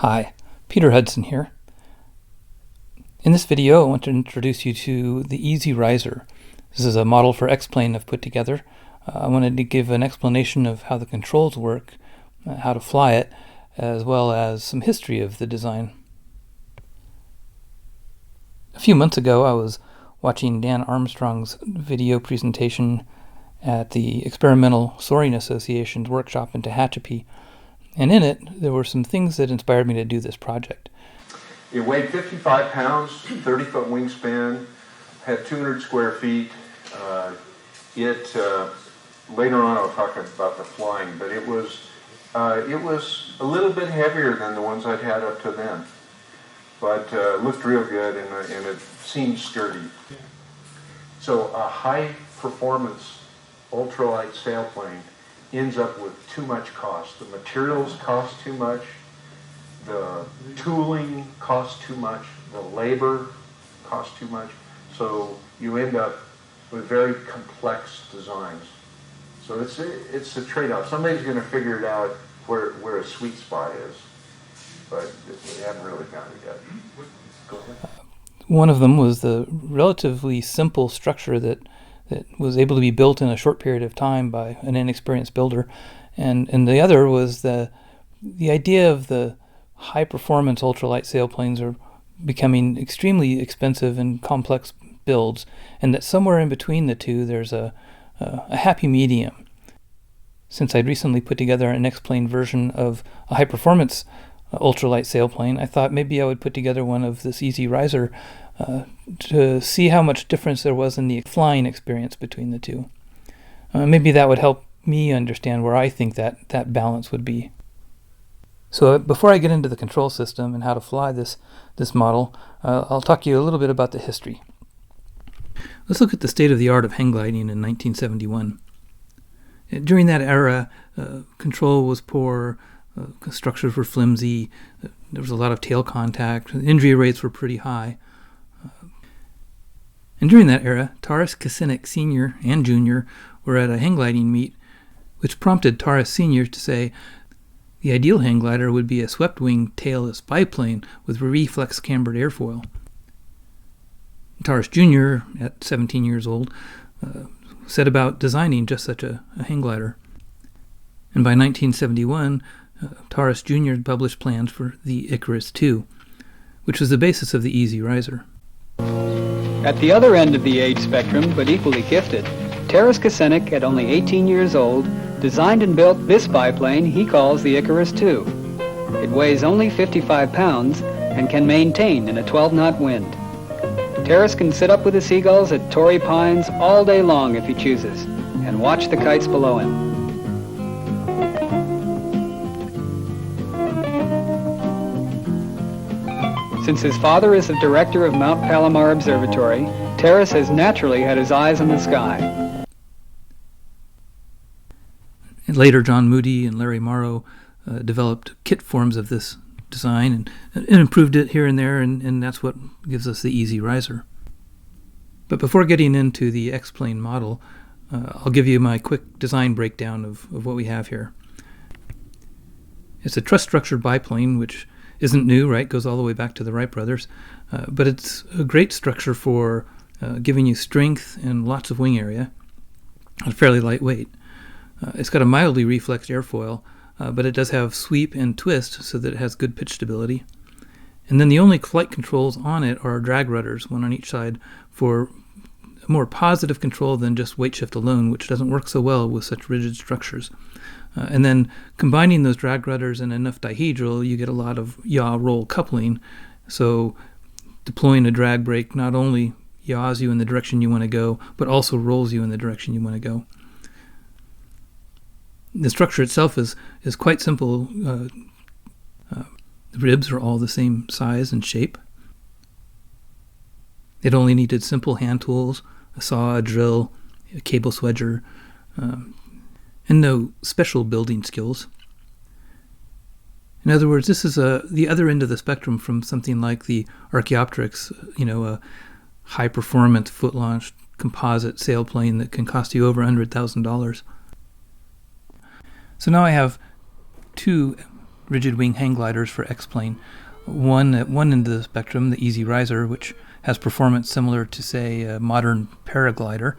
Hi, Peter Hudson here. In this video, I want to introduce you to the Easy Riser. This is a model for X-Plane I've put together. I wanted to give an explanation of how the controls work, how to fly it, as well as some history of the design. A few months ago, I was watching Dan Armstrong's video presentation at the Experimental Soaring Association's workshop in Tehachapi, and in it, there were some things that inspired me to do this project. It weighed 55 pounds, 30-foot wingspan, had 200 square feet. Later on I'll talk about the flying, but it was a little bit heavier than the ones I'd had up to then, but looked real good and it seemed sturdy. So a high-performance ultralight sailplane ends up with too much cost. The materials cost too much, the tooling costs too much, the labor costs too much, so you end up with very complex designs. So it's a trade-off. Somebody's going to figure it out where a sweet spot is, but we haven't really found it yet. Go ahead. One of them was the relatively simple structure that was able to be built in a short period of time by an inexperienced builder, and the other was the idea of the high-performance ultralight sailplanes are becoming extremely expensive and complex builds, and that somewhere in between the two there's a happy medium. Since I'd recently put together an X-Plane version of a high-performance ultralight sailplane, I thought maybe I would put together one of this Easy Riser to see how much difference there was in the flying experience between the two. Maybe that would help me understand where I think that balance would be. So before I get into the control system and how to fly this model, I'll talk to you a little bit about the history. Let's look at the state of the art of hang gliding in 1971. During that era, control was poor, structures were flimsy, there was a lot of tail contact, injury rates were pretty high. And during that era, Taras Kasinek Sr. and Jr. were at a hang gliding meet, which prompted Taras Sr. to say the ideal hang glider would be a swept-wing tailless biplane with reflex cambered airfoil. Taras Jr., at 17 years old, set about designing just such a hang glider. And by 1971, Taras Jr. published plans for the Icarus II, which was the basis of the Easy Riser. At the other end of the age spectrum, but equally gifted, Taras Kasinek, at only 18 years old, designed and built this biplane he calls the Icarus II. It weighs only 55 pounds and can maintain in a 12-knot wind. Taras can sit up with the seagulls at Torrey Pines all day long if he chooses, and watch the kites below him. Since his father is the director of Mount Palomar Observatory, Taras has naturally had his eyes on the sky. And later, John Moody and Larry Morrow developed kit forms of this design and improved it here and there, and that's what gives us the Easy Riser. But before getting into the X-Plane model, I'll give you my quick design breakdown of what we have here. It's a truss-structured biplane, which isn't new, right? Goes all the way back to the Wright brothers, but it's a great structure for giving you strength and lots of wing area. It's fairly lightweight. It's got a mildly reflexed airfoil, but it does have sweep and twist so that it has good pitch stability. And then the only flight controls on it are drag rudders, one on each side, for a more positive control than just weight shift alone, which doesn't work so well with such rigid structures. And then combining those drag rudders and enough dihedral, you get a lot of yaw-roll coupling. So deploying a drag brake not only yaws you in the direction you want to go, but also rolls you in the direction you want to go. The structure itself is quite simple. The ribs are all the same size and shape. It only needed simple hand tools, a saw, a drill, a cable swedger, and no special building skills. In other words, this is the other end of the spectrum from something like the Archaeopteryx, a high-performance foot-launched composite sailplane that can cost you over $100,000. So now I have two rigid wing hang gliders for X-Plane. One at one end of the spectrum, the Easy Riser, which has performance similar to, say, a modern paraglider.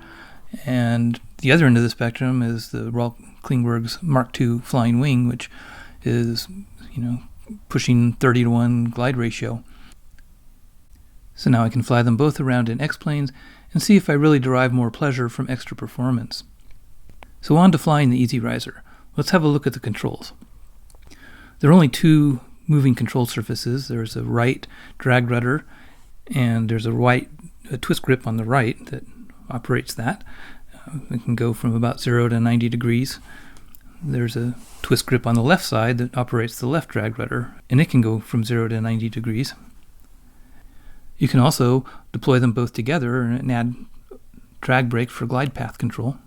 And the other end of the spectrum is the Royal Klingberg's Mark II flying wing, which is, pushing 30-to-1 glide ratio. So now I can fly them both around in X-planes and see if I really derive more pleasure from extra performance. So on to flying the Easy Riser. Let's have a look at the controls. There are only two moving control surfaces. There's a right drag rudder, and there's a twist grip on the right that operates that. It can go from about 0 to 90 degrees. There's a twist grip on the left side that operates the left drag rudder, and it can go from 0 to 90 degrees. You can also deploy them both together and add drag brake for glide path control.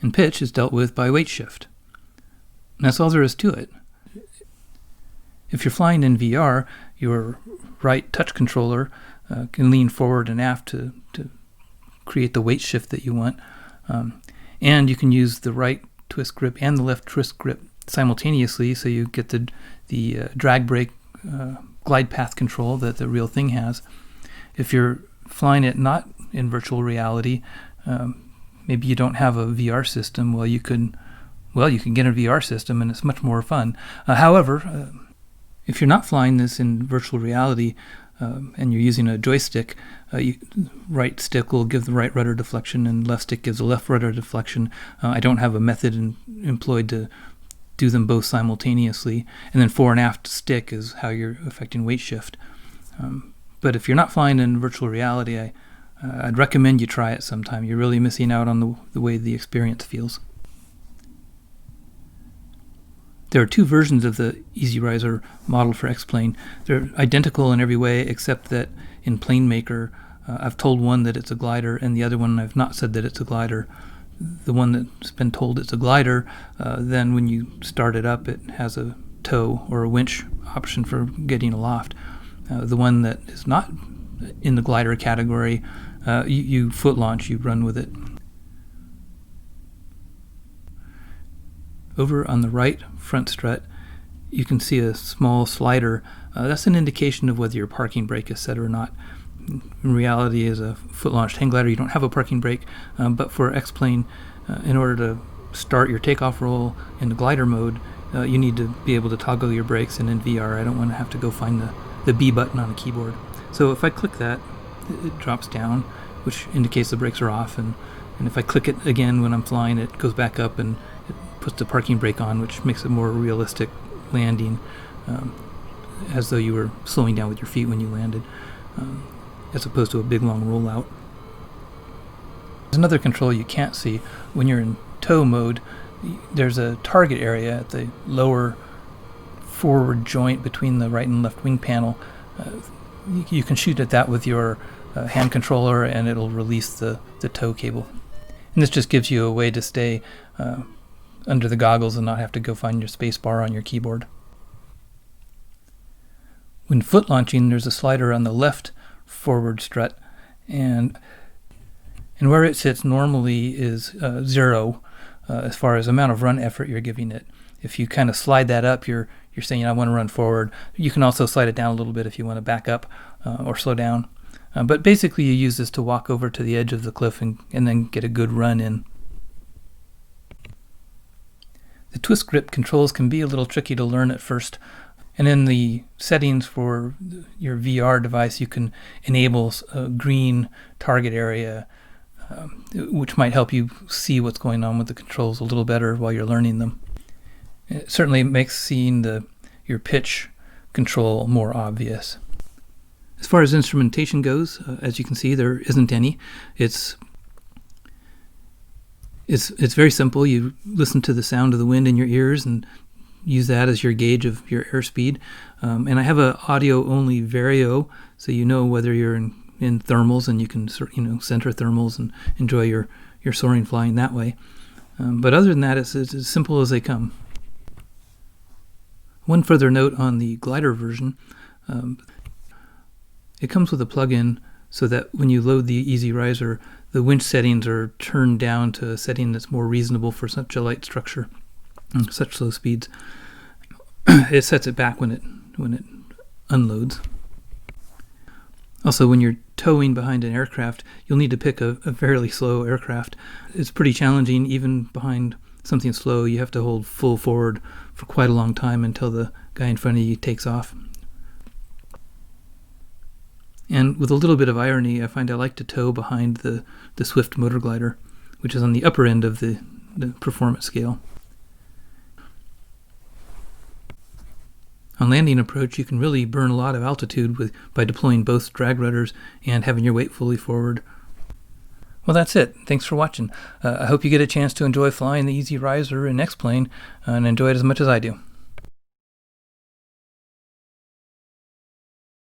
And pitch is dealt with by weight shift. And that's all there is to it. If you're flying in VR, your right touch controller can lean forward and aft to create the weight shift that you want. And you can use the right twist grip and the left twist grip simultaneously, so you get the drag brake glide path control that the real thing has. If you're flying it not in virtual reality, maybe you don't have a VR system, you can get a VR system and it's much more fun. However, if you're not flying this in virtual reality and you're using a joystick, right stick will give the right rudder deflection and left stick gives the left rudder deflection. I don't have a method employed to do them both simultaneously. And then fore and aft stick is how you're affecting weight shift. But if you're not flying in virtual reality, I'd recommend you try it sometime. You're really missing out on the way the experience feels. There are two versions of the Easy Riser model for X-Plane. They're identical in every way, except that in PlaneMaker, I've told one that it's a glider, and the other one I've not said that it's a glider. The one that's been told it's a glider, then when you start it up, it has a tow or a winch option for getting aloft. The one that is not in the glider category, you foot launch, you run with it. Over on the right front strut, you can see a small slider. That's an indication of whether your parking brake is set or not. In reality, as a foot-launched hang glider, you don't have a parking brake, but for X-Plane, in order to start your takeoff roll in the glider mode, you need to be able to toggle your brakes, and in VR, I don't want to have to go find the B button on the keyboard. So if I click that, it drops down, which indicates the brakes are off, and if I click it again when I'm flying, it goes back up and it puts the parking brake on, which makes it more realistic landing, as though you were slowing down with your feet when you landed, as opposed to a big long rollout. There's another control you can't see. When you're in tow mode, there's a target area at the lower forward joint between the right and left wing panel. You can shoot at that with your hand controller, and it'll release the tow cable. And this just gives you a way to stay under the goggles and not have to go find your space bar on your keyboard. When foot launching, there's a slider on the left forward strut, and where it sits normally is 0 as far as amount of run effort you're giving it. If you kind of slide that up, you're saying, I want to run forward. You can also slide it down a little bit if you want to back up or slow down. But basically you use this to walk over to the edge of the cliff and then get a good run in. The twist grip controls can be a little tricky to learn at first. And in the settings for your VR device, you can enable a green target area, which might help you see what's going on with the controls a little better while you're learning them. It certainly makes seeing your pitch control more obvious. As far as instrumentation goes, as you can see, there isn't any. It's very simple. You listen to the sound of the wind in your ears and use that as your gauge of your airspeed. And I have a audio-only Vario, so you know whether you're in thermals, and you can center thermals and enjoy your soaring flying that way. But other than that, it's as simple as they come. One further note on the glider version. It comes with a plug-in so that when you load the Easy Riser, the winch settings are turned down to a setting that's more reasonable for such a light structure and such low speeds. it sets it back when it unloads. Also, when you're towing behind an aircraft, you'll need to pick a fairly slow aircraft. It's pretty challenging. Even behind something slow, you have to hold full forward for quite a long time until the guy in front of you takes off. And with a little bit of irony, I find I like to tow behind the Swift motor glider, which is on the upper end of the performance scale. On landing approach, you can really burn a lot of altitude by deploying both drag rudders and having your weight fully forward. Well, that's it. Thanks for watching. I hope you get a chance to enjoy flying the Easy Riser in X-Plane and enjoy it as much as I do.